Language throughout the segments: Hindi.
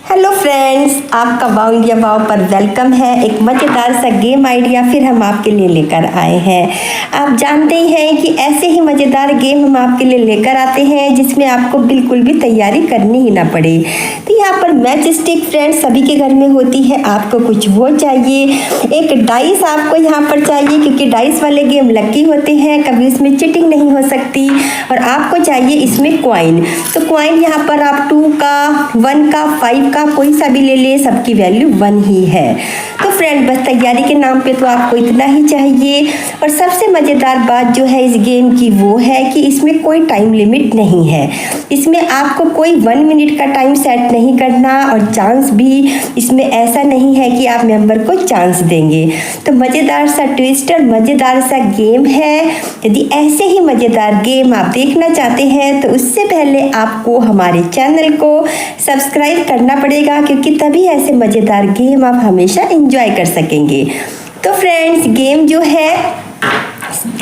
हेलो फ्रेंड्स, आपका वाओ इंडिया वाओ पर वेलकम है। एक मज़ेदार सा गेम आइडिया फिर हम आपके लिए लेकर आए हैं। आप जानते ही हैं कि ऐसे ही मज़ेदार गेम हम आपके लिए लेकर आते हैं जिसमें आपको बिल्कुल भी तैयारी करनी ही ना पड़े। तो यहाँ पर मैच स्टिक फ्रेंड्स सभी के घर में होती है। आपको कुछ वो चाहिए, एक डाइस आपको यहाँ पर चाहिए क्योंकि डाइस वाले गेम लकी होते हैं, कभी इसमें चिटिंग नहीं हो सकती। और आपको चाहिए इसमें कॉइन। तो कॉइन यहाँ पर आप 2 का, 1 का, 5 का कोई सा भी ले ले, सबकी वैल्यू 1 ही है। तो फ्रेंड बस तैयारी के नाम पे तो आपको इतना ही चाहिए। और सबसे मज़ेदार बात जो है इस गेम की वो है कि इसमें कोई टाइम लिमिट नहीं है। इसमें आपको कोई 1 मिनट का टाइम सेट नहीं करना और चांस भी इसमें ऐसा नहीं है कि आप मेंबर को चांस देंगे। तो मज़ेदार सा ट्विस्ट और मज़ेदार सा गेम है। यदि ऐसे ही मज़ेदार गेम आप देखना चाहते हैं तो उससे पहले आपको हमारे चैनल को सब्सक्राइब करना पड़ेगा, क्योंकि तभी ऐसे मज़ेदार गेम आप हमेशा एंजॉय कर सकेंगे। तो फ्रेंड्स गेम जो है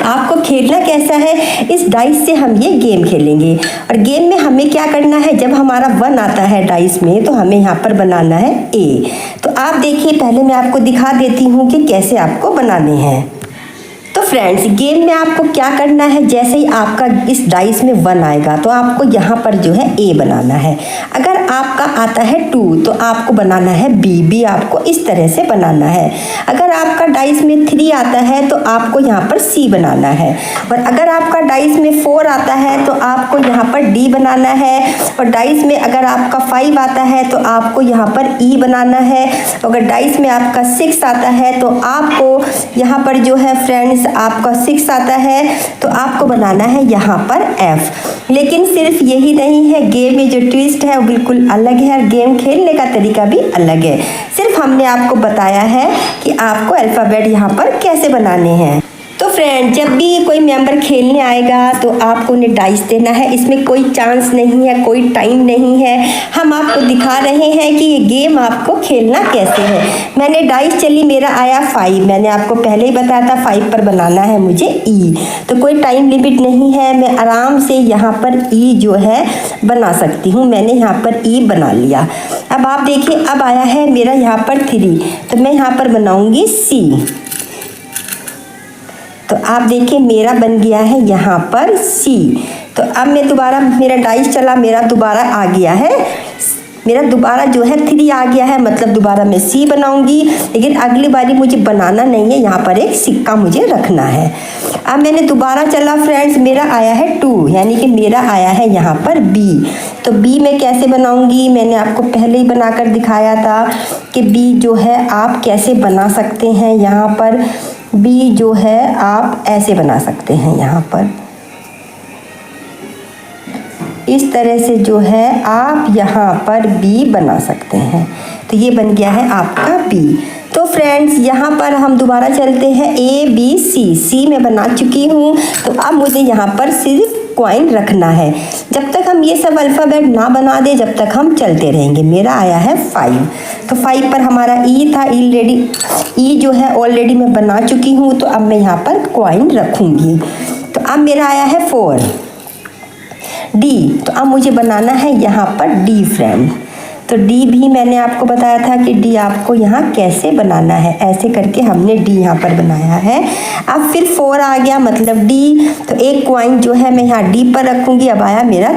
आपको खेलना कैसा है, इस डाइस से हम ये गेम खेलेंगे। और गेम में हमें क्या करना है, जब हमारा 1 आता है डाइस में तो हमें यहाँ पर बनाना है ए। तो आप देखिए, पहले मैं आपको दिखा देती हूँ कि कैसे आपको बनाने हैं। तो फ्रेंड्स गेम में आपको क्या करना है, जैसे ही आपका इस डाइस में 1 आएगा तो आपको यहाँ पर जो है ए बनाना है। अगर आपका आता है 2 तो आपको बनाना है बी आपको इस तरह से बनाना है। अगर आपका डाइस में 3 आता है तो आपको यहाँ पर सी बनाना है। और अगर आपका डाइस में 4 आता है तो आपको यहाँ पर डी बनाना है। और डाइस में अगर आपका 5 आता है तो आपको यहाँ पर ई बनाना है। अगर डाइस में आपका 6 आता है तो आपको यहाँ पर जो है फ्रेंड्स आपका 6 आता है तो आपको बनाना है यहाँ पर एफ। लेकिन सिर्फ यही नहीं है, गेम में जो ट्विस्ट है वो बिल्कुल अलग है और गेम खेलने का तरीका भी अलग है। सिर्फ हमने आपको बताया है कि आपको अल्फ़ाबेट यहाँ पर कैसे बनाने हैं। तो फ्रेंड जब भी कोई मेंबर खेलने आएगा तो आपको उन्हें डाइस देना है। इसमें कोई चांस नहीं है, कोई टाइम नहीं है। हम आपको दिखा रहे हैं कि ये गेम आपको खेलना कैसे है। मैंने डाइस चली, मेरा आया 5। मैंने आपको पहले ही बताया था 5 पर बनाना है मुझे ई। तो कोई टाइम लिमिट नहीं है, मैं आराम से यहाँ पर ई जो है बना सकती हूँ। मैंने यहाँ पर ई बना लिया। अब आप देखिए, अब आया है मेरा यहाँ पर 3, तो मैं यहाँ पर बनाऊँगी सी। तो आप देखिए मेरा बन गया है यहाँ पर सी। तो अब मैं दोबारा, मेरा डाइस चला, मेरा दोबारा आ गया है, मेरा दोबारा जो है 3 आ गया है, मतलब दोबारा मैं सी बनाऊंगी। लेकिन अगली बारी मुझे बनाना नहीं है, यहाँ पर एक सिक्का मुझे रखना है। अब मैंने दोबारा चला फ्रेंड्स, मेरा आया है 2, यानी कि मेरा आया है यहाँ पर बी। तो बी मैं कैसे बनाऊंगी, मैंने आपको पहले ही बनाकर दिखाया था कि बी जो है आप कैसे बना सकते हैं। यहाँ पर बी जो है आप ऐसे बना सकते हैं, यहाँ पर इस तरह से जो है आप यहाँ पर बी बना सकते हैं। तो ये बन गया है आपका बी। तो फ्रेंड्स यहाँ पर हम दोबारा चलते हैं, ए बी सी। सी में बना चुकी हूँ, तो अब मुझे यहाँ पर सिर्फ कॉइन रखना है। जब तक हम ये सब अल्फ़ाबेट ना बना दे जब तक हम चलते रहेंगे। मेरा आया है 5, तो 5 पर हमारा ई था, ई जो है ऑलरेडी मैं बना चुकी हूँ। तो अब मैं यहाँ पर कॉइन रखूँगी। तो अब मेरा आया है 4, डी। तो अब मुझे बनाना है यहाँ पर डी फ्रेंड। तो डी भी मैंने आपको बताया था कि डी आपको यहाँ कैसे बनाना है। ऐसे करके हमने डी यहाँ पर बनाया है। अब फिर 4 आ गया, मतलब डी। तो एक कॉइन जो है मैं यहाँ डी पर रखूँगी। अब आया मेरा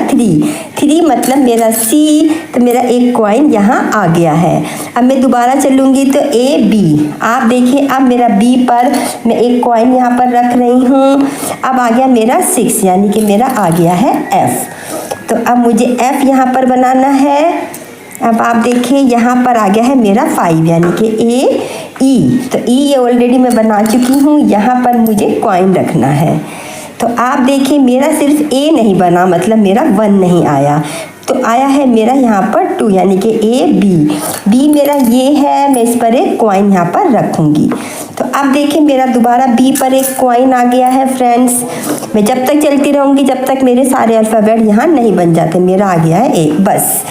3 मतलब मेरा सी। तो मेरा एक कॉइन यहाँ आ गया है। अब मैं दोबारा चलूँगी तो ए बी। आप देखिए अब मेरा बी पर मैं एक कॉइन यहाँ पर रख रही हूँ। अब आ गया मेरा 6, यानी कि मेरा आ गया है एफ। तो अब मुझे एफ यहाँ पर बनाना है। अब आप देखिए यहाँ पर आ गया है मेरा 5, यानी कि ए ई। तो ई ये ऑलरेडी मैं बना चुकी हूँ, यहाँ पर मुझे कॉइन रखना है। तो आप देखिए मेरा सिर्फ ए नहीं बना, मतलब मेरा 1 नहीं आया। तो आया है मेरा यहाँ पर 2, यानी कि ए बी मेरा ये है। मैं इस पर एक कॉइन यहाँ पर रखूँगी। तो अब देखिए मेरा दोबारा बी पर एक कॉइन आ गया है फ्रेंड्स। मैं जब तक चलती रहूँगी जब तक मेरे सारे अल्फ़ाबेट यहाँ नहीं बन जाते। मेरा आ गया है ए, बस।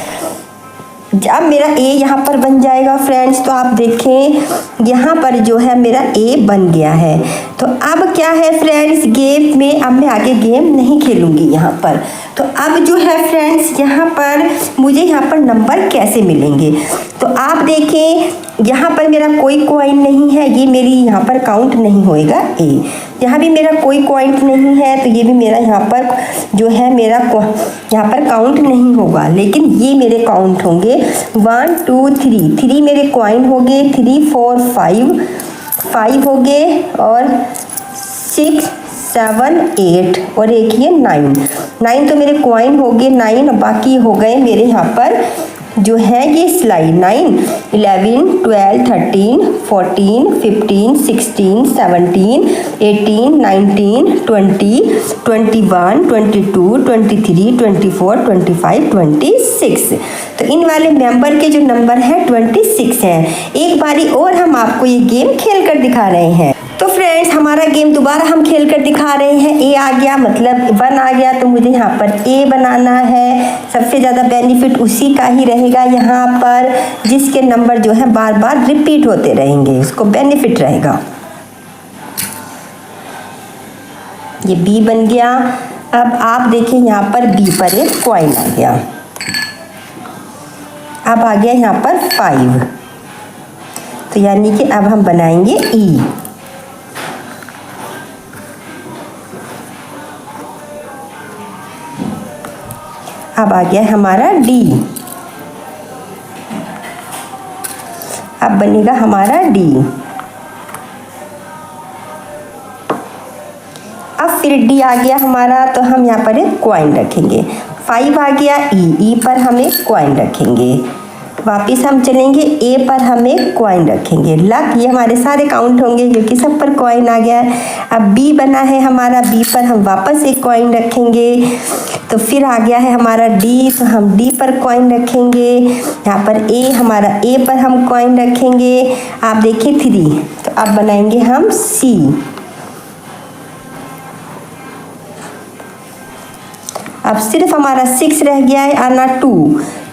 जब मेरा ए यहाँ पर बन जाएगा फ्रेंड्स, तो आप देखें यहाँ पर जो है मेरा ए बन गया है। तो अब क्या है फ्रेंड्स, गेम में अब मैं आगे गेम नहीं खेलूँगी यहाँ पर। तो अब जो है फ्रेंड्स यहाँ पर मुझे यहाँ पर नंबर कैसे मिलेंगे, तो आप देखें यहाँ पर मेरा कोई कॉइन नहीं है, ये मेरी यहाँ पर काउंट नहीं होएगा ए। यहाँ भी मेरा कोई कॉइन नहीं है तो ये भी मेरा यहाँ पर जो है मेरा यहाँ पर काउंट नहीं होगा, लेकिन ये मेरे काउंट होंगे 1 2 3 3 मेरे कॉइन हो गए, 3 4 5 हो गए और 6 7 8 और एक ये 9 तो मेरे कॉइन हो गए 9 और बाकी हो गए मेरे यहाँ पर जो है ये स्लाइड 9 11 12 13 14 15 16 17 18 19 20 21 22 23 24 25 26। तो इन वाले मेंबर के जो नंबर है 26 हैं। एक बारी और हम आपको ये गेम खेल कर दिखा रहे हैं। तो फ्रेंड्स हमारा गेम दोबारा हम खेल कर दिखा रहे हैं। ए आ गया मतलब 1 आ गया तो मुझे यहाँ पर ए बनाना है। सबसे ज़्यादा बेनिफिट उसी का ही रहेगा यहाँ पर जिसके नंबर जो है बार बार रिपीट होते रहेंगे, उसको बेनिफिट रहेगा। ये बी बन गया। अब आप देखें यहाँ पर बी पर एक कॉइन आ गया। अब आ गया यहाँ पर 5, तो यानी कि अब हम बनाएंगे ई। अब आ गया हमारा डी। अब बनेगा हमारा डी। अब फिर डी आ गया हमारा तो हम यहाँ पर एक कॉइन रखेंगे। 5 आ गया ई पर हम एक कॉइन रखेंगे। वापिस हम चलेंगे ए पर हम एक कॉइन रखेंगे। लक ये हमारे सारे काउंट होंगे क्योंकि सब पर कॉइन आ गया है। अब बी बना है हमारा, बी पर हम वापस एक कॉइन रखेंगे। तो फिर आ गया है हमारा डी, तो हम डी पर कॉइन रखेंगे। यहाँ पर ए हमारा ए पर हम कॉइन रखेंगे। आप देखिए 3, तो अब बनाएंगे हम सी। अब सिर्फ हमारा 6 रह गया है आना 2,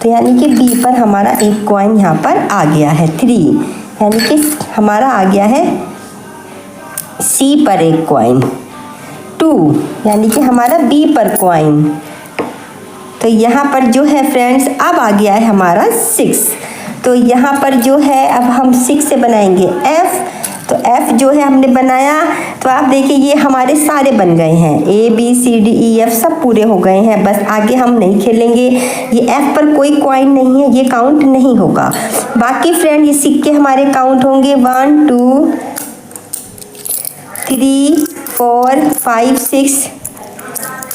तो यानी कि बी पर हमारा एक कॉइन यहाँ पर आ गया है 3, यानी कि हमारा आ गया है सी पर एक कॉइन 2, यानी कि हमारा बी पर कॉइन। तो यहाँ पर जो है फ्रेंड्स अब आ गया है हमारा 6, तो यहाँ पर जो है अब हम 6 से बनाएंगे एफ। तो एफ जो है हमने बनाया, तो आप देखिए ये हमारे सारे बन गए हैं, A B C D E F सब पूरे हो गए हैं। बस आगे हम नहीं खेलेंगे। ये एफ पर कोई कॉइन नहीं है, ये काउंट नहीं होगा। बाकी फ्रेंड ये सिक्के हमारे काउंट होंगे 1 2 3 4 5 6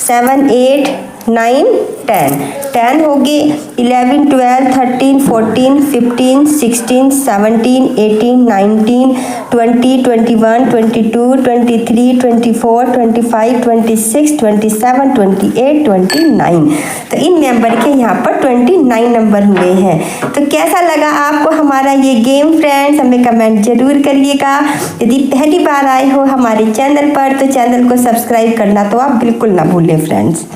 7 8 9 10 हो गए। 11 12 13 14 15 16 17 18 19 20 21 22 23 24 25 26 27 28 29। तो इन मेंबर के यहाँ पर 29 नंबर हुए हैं। तो कैसा लगा आपको हमारा ये गेम फ्रेंड्स, हमें कमेंट जरूर करिएगा। यदि पहली बार आए हो हमारे चैनल पर तो चैनल को सब्सक्राइब करना तो आप बिल्कुल ना भूलें फ्रेंड्स।